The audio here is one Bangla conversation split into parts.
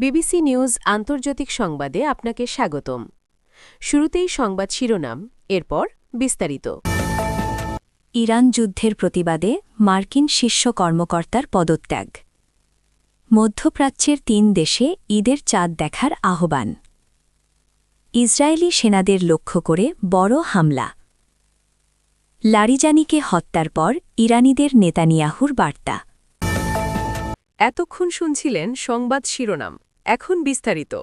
বিবিসি নিউজ আন্তর্জাতিক সংবাদে আপনাকে স্বাগতম। শুরুতেই সংবাদ শিরোনাম, এরপর বিস্তারিত। ইরান যুদ্ধের প্রতিবাদে মার্কিন শীর্ষ কর্মকর্তার পদত্যাগ। মধ্যপ্রাচ্যের ৩ দেশে ঈদের চাঁদ দেখার আহ্বান। ইসরায়েলি সেনাদের লক্ষ্য করে বড় হামলা। লারিজানিকে হত্যার পর ইরানিদের নেতানিয়াহুর বার্তা। এতক্ষণ শুনছিলেন সংবাদ শিরোনাম, এখন বিস্তারিত।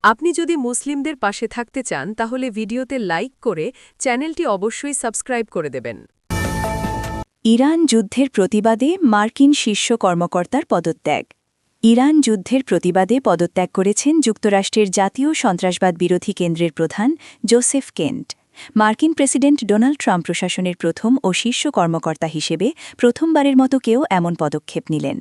আপনি যদি মুসলিমদের পাশে থাকতে চান তাহলে ভিডিওতে লাইক করে চ্যানেলটি অবশ্যই সাবস্ক্রাইব করে দেবেন। ইরান যুদ্ধের প্রতিবাদে মার্কিন শীর্ষ কর্মকর্তার পদত্যাগ। ইরান যুদ্ধের প্রতিবাদে পদত্যাগ করেছেন যুক্তরাষ্ট্রের জাতীয় সন্ত্রাসবাদ বিরোধী কেন্দ্রের প্রধান জোসেফ কেন্ট। মার্কিন প্রেসিডেন্ট ডোনাল্ড ট্রাম্প প্রশাসনের প্রথম ও শীর্ষ কর্মকর্তা হিসেবে প্রথমবারের মতো কেউ এমন পদক্ষেপ নিলেন।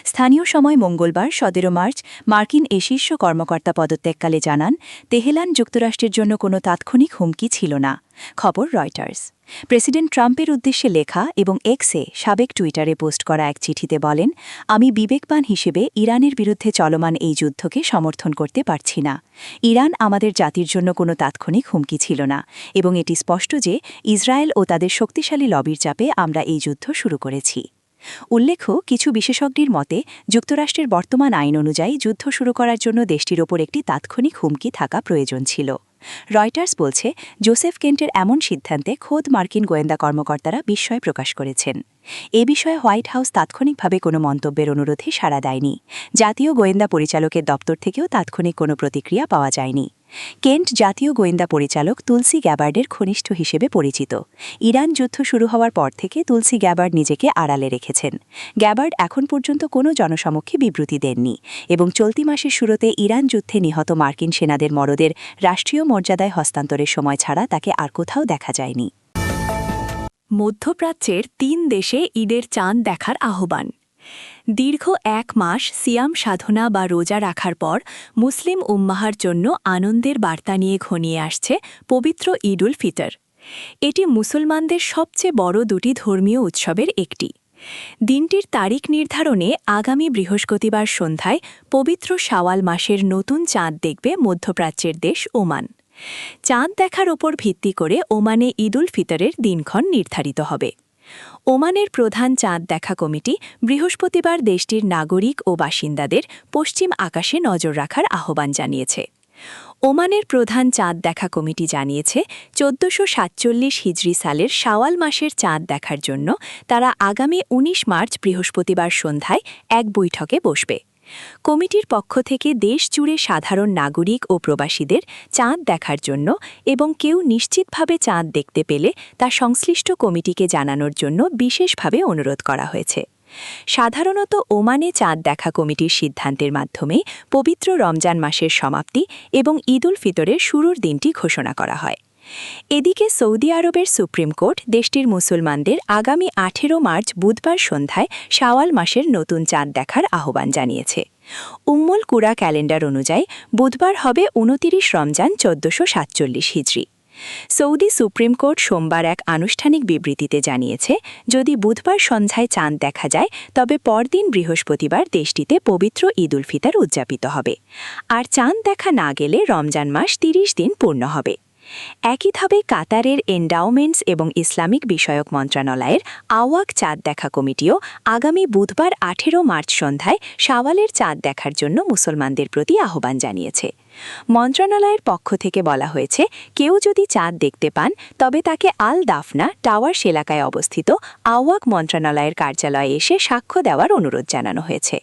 স্থানীয় সময় মঙ্গলবার 17 মার্চ মার্কিন এ শীর্ষ কর্মকর্তা পদত্যাগকালে জানান, তেহরান যুক্তরাষ্ট্রের জন্য কোনো তাৎক্ষণিক হুমকি ছিল না। খবর রয়টার্স। প্রেসিডেন্ট ট্রাম্পের উদ্দেশ্যে লেখা এবং এক্সে সাবেক টুইটারে পোস্ট করা এক চিঠিতে বলেন, আমি বিবেকবান হিসেবে ইরানের বিরুদ্ধে চলমান এই যুদ্ধকে সমর্থন করতে পারছি না। ইরান আমাদের জাতির জন্য কোনো তাৎক্ষণিক হুমকি ছিল না এবং এটি স্পষ্ট যে ইসরায়েল ও তাদের শক্তিশালী লবির চাপে আমরা এই যুদ্ধ শুরু করেছি। উল্লেখ্য, কিছু বিশেষজ্ঞের মতে যুক্তরাষ্ট্রের বর্তমান আইন অনুযায়ী যুদ্ধ শুরু করার জন্য দেশটির ওপর একটি তাৎক্ষণিক হুমকি থাকা প্রয়োজন ছিল। রয়টার্স বলছে, জোসেফ কেন্টের এমন সিদ্ধান্তে খোদ মার্কিন গোয়েন্দা কর্মকর্তারা বিস্ময় প্রকাশ করেছেন। এ বিষয়ে হোয়াইট হাউস তাৎক্ষণিকভাবে কোনো মন্তব্যের অনুরোধে সাড়া দেয়নি। জাতীয় গোয়েন্দা পরিচালকের দপ্তর থেকেও তাৎক্ষণিক কোনো প্রতিক্রিয়া পাওয়া যায়নি। কেন্ট জাতীয় গোয়েন্দা পরিচালক তুলসি গ্যাবার্ডের ঘনিষ্ঠ হিসেবে পরিচিত। ইরান যুদ্ধ শুরু হওয়ার পর থেকে তুলসি গ্যাবার্ড নিজেকে আড়ালে রেখেছেন। গ্যাবার্ড এখন পর্যন্ত কোনো জনসমক্ষে বিবৃতি দেননি এবং চলতি মাসের শুরুতে ইরান যুদ্ধে নিহত মার্কিন সেনাদের মরদের রাষ্ট্রীয় মর্যাদায় হস্তান্তরের সময় ছাড়া তাকে আর কোথাও দেখা যায়নি। মধ্যপ্রাচ্যের ৩ দেশে ঈদের চাঁদ দেখার আহ্বান। দীর্ঘ ১ মাস সিয়াম সাধনা বা রোজা রাখার পর মুসলিম উম্মাহার জন্য আনন্দের বার্তা নিয়ে ঘনিয়ে আসছে পবিত্র ঈদ উল ফিতর। এটি মুসলমানদের সবচেয়ে বড় দুটি ধর্মীয় উৎসবের একটি। দিনটির তারিখ নির্ধারণে আগামী বৃহস্পতিবার সন্ধ্যায় পবিত্র শাওয়াল মাসের নতুন চাঁদ দেখবে মধ্যপ্রাচ্যের দেশ ওমান। চাঁদ দেখার ওপর ভিত্তি করে ওমানে ঈদ উল ফিতরের দিনক্ষণ নির্ধারিত হবে। ওমানের প্রধান চাঁদ দেখা কমিটি বৃহস্পতিবার দেশটির নাগরিক ও বাসিন্দাদের পশ্চিম আকাশে নজর রাখার আহ্বান জানিয়েছে। ওমানের প্রধান চাঁদ দেখা কমিটি জানিয়েছে, 1447 হিজরি সালের শাওয়াল মাসের চাঁদ দেখার জন্য তারা আগামী 19 মার্চ বৃহস্পতিবার সন্ধ্যায় এক বৈঠকে বসবে। কমিটির পক্ষ থেকে দেশ জুড়ে সাধারণ নাগরিক ও প্রবাসীদের চাঁদ দেখার জন্য এবং কেউ নিশ্চিতভাবে চাঁদ দেখতে পেলে তা সংশ্লিষ্ট কমিটিকে জানানোর জন্য বিশেষভাবে অনুরোধ করা হয়েছে। সাধারণত ওমানে চাঁদ দেখা কমিটির সিদ্ধান্তের মাধ্যমে পবিত্র রমজান মাসের সমাপ্তি এবং ঈদ উল ফিতরের শুরুর দিনটি ঘোষণা করা হয়। এদিকে সৌদি আরবের সুপ্রিম কোর্ট দেশটির মুসলমানদের আগামী 18 মার্চ বুধবার সন্ধ্যায় শাওয়াল মাসের নতুন চাঁদ দেখার আহ্বান জানিয়েছে। উম্মুল কুরা ক্যালেন্ডার অনুযায়ী বুধবার হবে 29 রমজান 1447 হিজরি। সৌদি সুপ্রিম কোর্ট সোমবার এক আনুষ্ঠানিক বিবৃতিতে জানিয়েছে, যদি বুধবার সন্ধ্যায় চাঁদ দেখা যায় তবে পরদিন বৃহস্পতিবার দেশটিতে পবিত্র ঈদ উল ফিতর উদযাপিত হবে, আর চাঁদ দেখা না গেলে রমজান মাস 30 দিন পূর্ণ হবে। একইভাবে কাতারের এন্ডাওমেন্টস এবং ইসলামিক বিষয়ক মন্ত্রণালয়ের আওয়াক চাঁদ দেখা কমিটিও আগামী বুধবার 18 মার্চ সন্ধ্যায় শাওয়ালের চাঁদ দেখার জন্য মুসলমানদের প্রতি আহ্বান জানিয়েছে। মন্ত্রণালয়ের পক্ষ থেকে বলা হয়েছে, কেউ যদি চাঁদ দেখতে পান তবে তাকে আল দাফনা টাওয়ার্স এলাকায় অবস্থিত আওয়াক মন্ত্রণালয়ের কার্যালয়ে এসে সাক্ষ্য দেওয়ার অনুরোধ জানানো হয়েছে।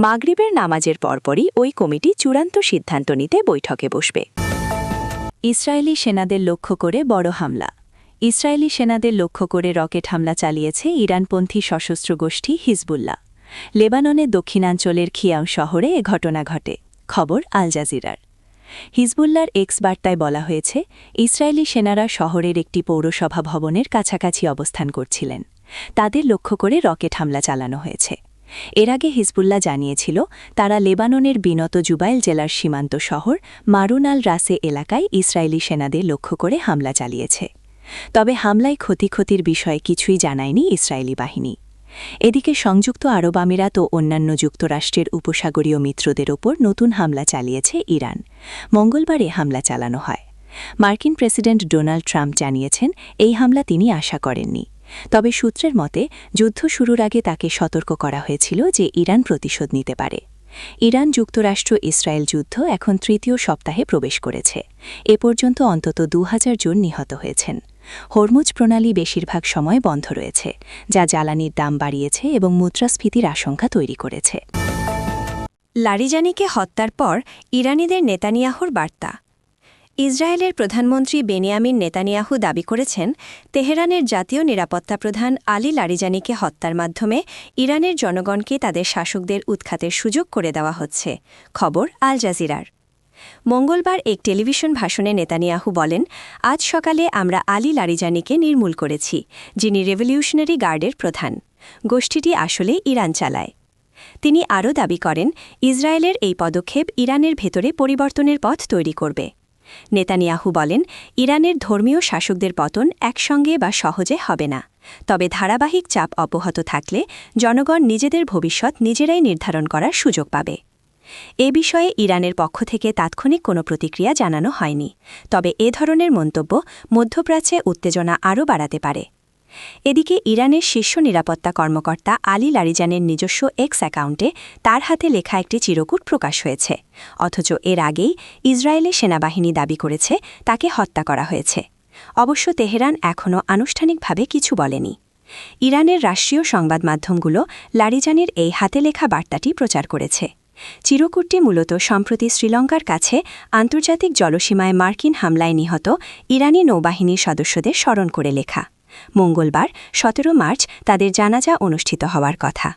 মাগরিবের নামাজের পরপরই ওই কমিটি চূড়ান্ত সিদ্ধান্ত নিতে বৈঠকে বসবে। ইসরায়েলি সেনাদের লক্ষ্য করে বড় হামলা। ইসরায়েলি সেনাদের লক্ষ্য করে রকেট হামলা চালিয়েছে ইরানপন্থী সশস্ত্র গোষ্ঠী হিজবুল্লাহ। লেবাননের দক্ষিণাঞ্চলের খিয়াম শহরে এ ঘটনা ঘটে। খবর আল জাজিরার। হিজবুল্লাহর এক্স বার্তায় বলা হয়েছে, ইসরায়েলি সেনারা শহরের একটি পৌরসভা ভবনের কাছাকাছি অবস্থান করছিলেন। তাদের লক্ষ্য করে রকেট হামলা চালানো হয়েছে। এর আগে হিজবুল্লাহ জানিয়েছিল, তারা লেবাননের বিনত জুবাইল জেলার সীমান্ত শহর মারুন আল রাসে এলাকায় ইসরায়েলি সেনাদের লক্ষ্য করে হামলা চালিয়েছে। তবে হামলায় ক্ষয়ক্ষতির বিষয়ে কিছুই জানায়নি ইসরায়েলি বাহিনী। এদিকে সংযুক্ত আরব আমিরাত ও অন্যান্য যুক্তরাষ্ট্রের উপসাগরীয় মিত্রদের ওপর নতুন হামলা চালিয়েছে ইরান। মঙ্গলবারে হামলা চালানো হয়। মার্কিন প্রেসিডেন্ট ডোনাল্ড ট্রাম্প জানিয়েছেন এই হামলা তিনি আশা করেননি। তবে সূত্রের মতে যুদ্ধ শুরুর আগে তাকে সতর্ক করা হয়েছিল যে ইরান প্রতিশোধ নিতে পারে। ইরান যুক্তরাষ্ট্র ইসরায়েল যুদ্ধ এখন তৃতীয় সপ্তাহে প্রবেশ করেছে। এ পর্যন্ত অন্তত ২০০০ জন নিহত হয়েছেন। হরমুজ প্রণালী বেশিরভাগ সময় বন্ধ রয়েছে, যা জ্বালানির দাম বাড়িয়েছে এবং মুদ্রাস্ফীতির আশঙ্কা তৈরি করেছে। লারিজানিকে হত্যার পর ইরানিদের নেতানিয়াহুর বার্তা। ইসরায়েলের প্রধানমন্ত্রী বেনিয়ামিন নেতানিয়াহু দাবি করেছেন, তেহরানের জাতীয় নিরাপত্তা প্রধান আলী লারিজানিকে হত্যার মাধ্যমে ইরানের জনগণকে তাদের শাসকদের উৎখাতের সুযোগ করে দেওয়া হচ্ছে। খবর আল জাজিরার। মঙ্গলবার এক টেলিভিশন ভাষণে নেতানিয়াহু বলেন, আজ সকালে আমরা আলী লারিজানিকে নির্মূল করেছি, যিনি রেভলিউশনারি গার্ডের প্রধান। গোষ্ঠীটি আসলে ইরান চালায়। তিনি আরও দাবি করেন, ইসরায়েলের এই পদক্ষেপ ইরানের ভেতরে পরিবর্তনের পথ তৈরি করবে। নেতানিয়াহু বলেন, ইরানের ধর্মীয় শাসকদের পতন একসঙ্গে বা সহজে হবে না, তবে ধারাবাহিক চাপ অব্যাহত থাকলে জনগণ নিজেদের ভবিষ্যৎ নিজেরাই নির্ধারণ করার সুযোগ পাবে। এ বিষয়ে ইরানের পক্ষ থেকে তাৎক্ষণিক কোনো প্রতিক্রিয়া জানানো হয়নি, তবে এ ধরনের মন্তব্য মধ্যপ্রাচ্যে উত্তেজনা আরও বাড়াতে পারে। এদিকে ইরানের শীর্ষ নিরাপত্তা কর্মকর্তা আলী লারিজানের নিজস্ব এক্স অ্যাকাউন্টে তার হাতে লেখা একটি চিরকুট প্রকাশ হয়েছে, অথচ এর আগেই ইসরায়েলের সেনাবাহিনী দাবি করেছে তাকে হত্যা করা হয়েছে। অবশ্য তেহরান এখনও আনুষ্ঠানিকভাবে কিছু বলেনি। ইরানের রাষ্ট্রীয় সংবাদ মাধ্যমগুলো লারিজানির এই হাতে লেখা বার্তাটি প্রচার করেছে। চিরকুটটি মূলত সম্প্রতি শ্রীলঙ্কার কাছে আন্তর্জাতিক জলসীমায় মার্কিন হামলায় নিহত ইরানি নৌবাহিনীর সদস্যদের স্মরণ করে লেখা। মঙ্গলবার ১৭ মার্চ তাদের জানাজা অনুষ্ঠিত হওয়ার কথা।